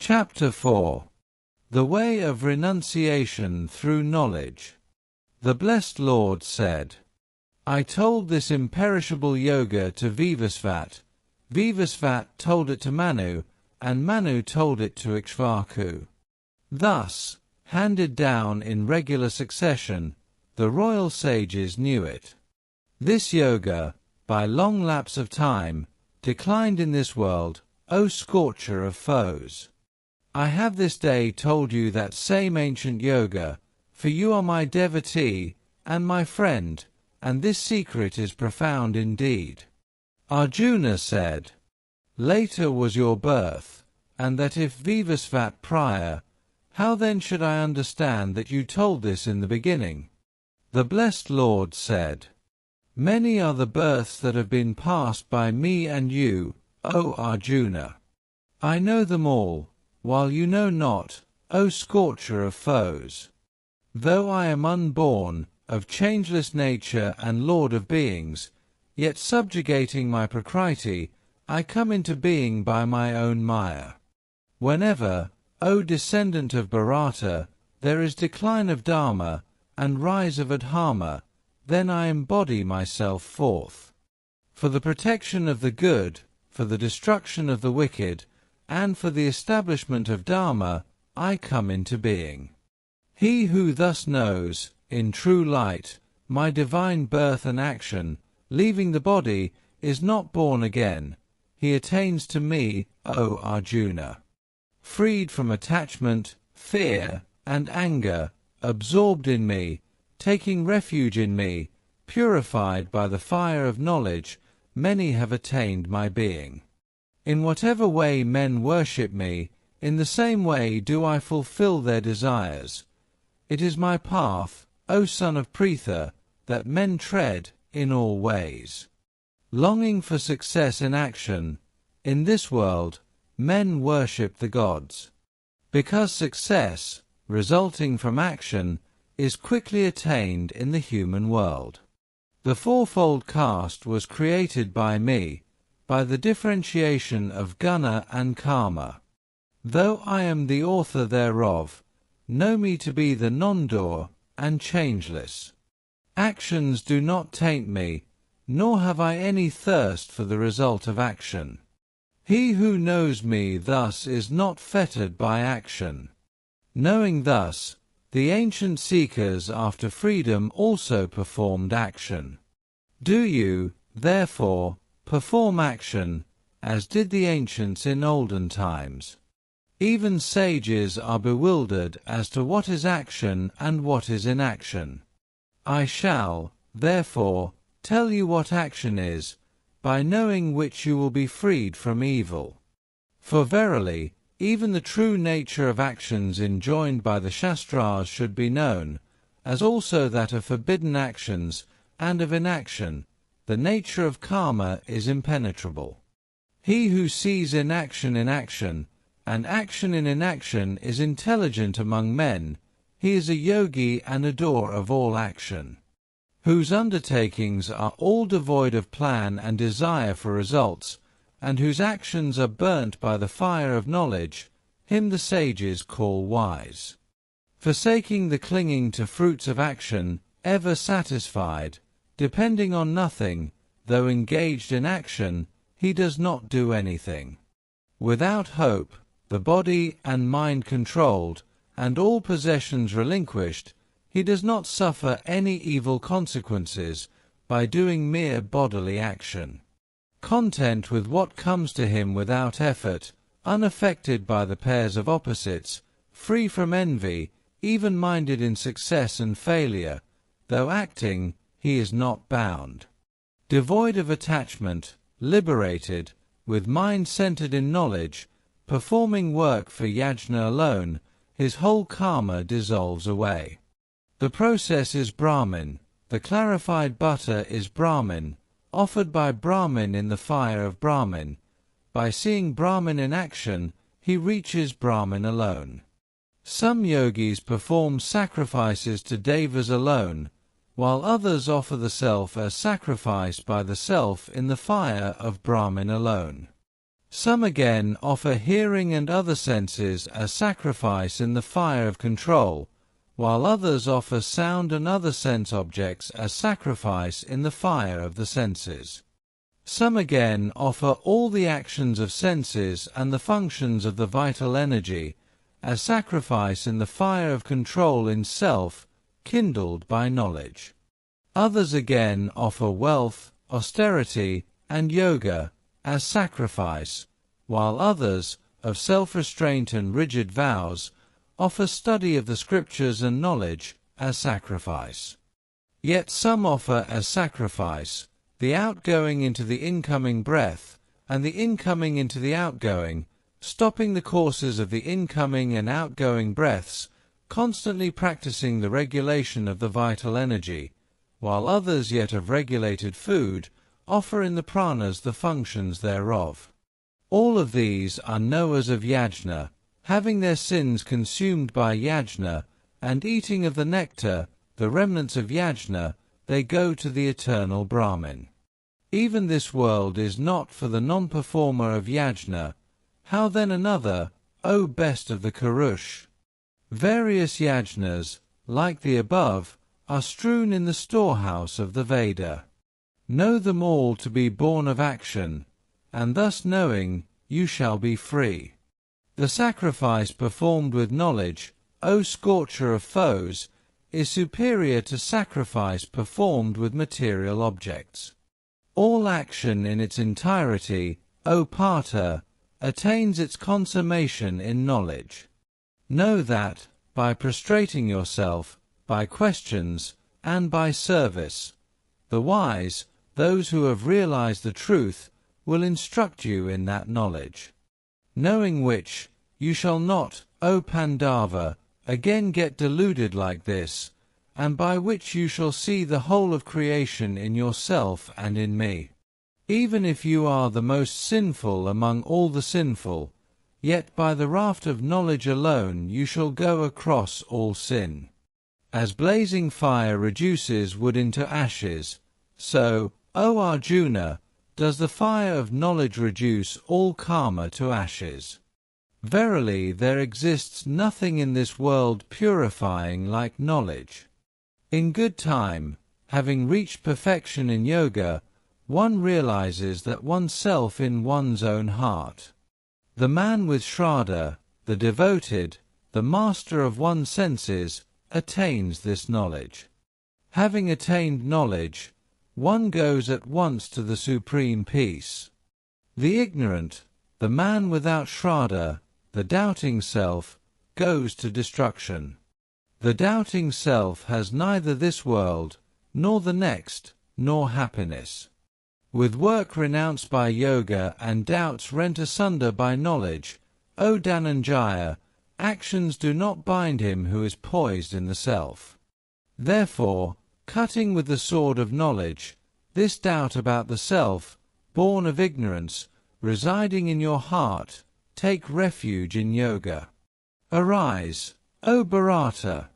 Chapter 4. The Way of Renunciation Through Knowledge. The Blessed Lord said, I told this imperishable yoga to Vivasvat, Vivasvat told it to Manu, and Manu told it to Ikshvaku. Thus, handed down in regular succession, the royal sages knew it. This yoga, by long lapse of time, declined in this world, O scorcher of foes. I have this day told you that same ancient yoga, for you are my devotee and my friend, and this secret is profound indeed. Arjuna said, Later was your birth, and that if Vivasvat prior, how then should I understand that you told this in the beginning? The Blessed Lord said, Many are the births that have been passed by me and you, O Arjuna. I know them all, while you know not, O scorcher of foes. Though I am unborn, of changeless nature and lord of beings, yet subjugating my prakriti, I come into being by my own maya. Whenever, O descendant of Bharata, there is decline of dharma, and rise of adharma, then I embody myself forth. For the protection of the good, for the destruction of the wicked, and for the establishment of dharma, I come into being. He who thus knows, in true light, my divine birth and action, leaving the body, is not born again. He attains to me, O Arjuna. Freed from attachment, fear, and anger, absorbed in me, taking refuge in me, purified by the fire of knowledge, many have attained my being. In whatever way men worship me, in the same way do I fulfill their desires. It is my path, O son of Pritha, that men tread in all ways. Longing for success in action, in this world, men worship the gods. Because success, resulting from action, is quickly attained in the human world. The fourfold caste was created by me, by the differentiation of guna and karma. Though I am the author thereof, know me to be the non-doer and changeless. Actions do not taint me, nor have I any thirst for the result of action. He who knows me thus is not fettered by action. Knowing thus, the ancient seekers after freedom also performed action. Do you, therefore, perform action, as did the ancients in olden times. Even sages are bewildered as to what is action and what is inaction. I shall, therefore, tell you what action is, by knowing which you will be freed from evil. For verily, even the true nature of actions enjoined by the Shastras should be known, as also that of forbidden actions, and of inaction, the nature of karma is impenetrable. He who sees inaction in action, and action in inaction is intelligent among men, he is a yogi and a doer of all action. Whose undertakings are all devoid of plan and desire for results, and whose actions are burnt by the fire of knowledge, him the sages call wise. Forsaking the clinging to fruits of action, ever satisfied, depending on nothing, though engaged in action, he does not do anything. Without hope, the body and mind controlled, and all possessions relinquished, he does not suffer any evil consequences by doing mere bodily action. Content with what comes to him without effort, unaffected by the pairs of opposites, free from envy, even-minded in success and failure, though acting, he is not bound. Devoid of attachment, liberated, with mind centered in knowledge, performing work for yajna alone, his whole karma dissolves away. The process is Brahmin, the clarified butter is Brahmin, offered by Brahmin in the fire of Brahmin. By seeing Brahmin in action, he reaches Brahmin alone. Some yogis perform sacrifices to devas alone, while others offer the self as sacrifice by the self in the fire of Brahmin alone. Some again offer hearing and other senses as sacrifice in the fire of control, while others offer sound and other sense objects as sacrifice in the fire of the senses. Some again offer all the actions of senses and the functions of the vital energy as sacrifice in the fire of control in self, kindled by knowledge. Others again offer wealth, austerity, and yoga as sacrifice, while others, of self-restraint and rigid vows, offer study of the scriptures and knowledge as sacrifice. Yet some offer as sacrifice the outgoing into the incoming breath, and the incoming into the outgoing, stopping the courses of the incoming and outgoing breaths, constantly practicing the regulation of the vital energy, while others yet of regulated food offer in the pranas the functions thereof. All of these are knowers of yajna, having their sins consumed by yajna, and eating of the nectar, the remnants of yajna, they go to the eternal Brahmin. Even this world is not for the non-performer of yajna. How then another, O best of the Kurush? Various yajnas, like the above, are strewn in the storehouse of the Veda. Know them all to be born of action, and thus knowing, you shall be free. The sacrifice performed with knowledge, O scorcher of foes, is superior to sacrifice performed with material objects. All action in its entirety, O Partha, attains its consummation in knowledge. Know that, by prostrating yourself, by questions, and by service, the wise, those who have realized the truth, will instruct you in that knowledge. Knowing which, you shall not, O Pandava, again get deluded like this, and by which you shall see the whole of creation in yourself and in me. Even if you are the most sinful among all the sinful, yet by the raft of knowledge alone you shall go across all sin. As blazing fire reduces wood into ashes, so, O Arjuna, does the fire of knowledge reduce all karma to ashes. Verily there exists nothing in this world purifying like knowledge. In good time, having reached perfection in yoga, one realizes that oneself in one's own heart. The man with Shraddha, the devoted, the master of one's senses, attains this knowledge. Having attained knowledge, one goes at once to the supreme peace. The ignorant, the man without Shraddha, the doubting self, goes to destruction. The doubting self has neither this world, nor the next, nor happiness. With work renounced by yoga and doubts rent asunder by knowledge, O Dhananjaya, actions do not bind him who is poised in the self. Therefore, cutting with the sword of knowledge, this doubt about the self, born of ignorance, residing in your heart, take refuge in yoga. Arise, O Bharata!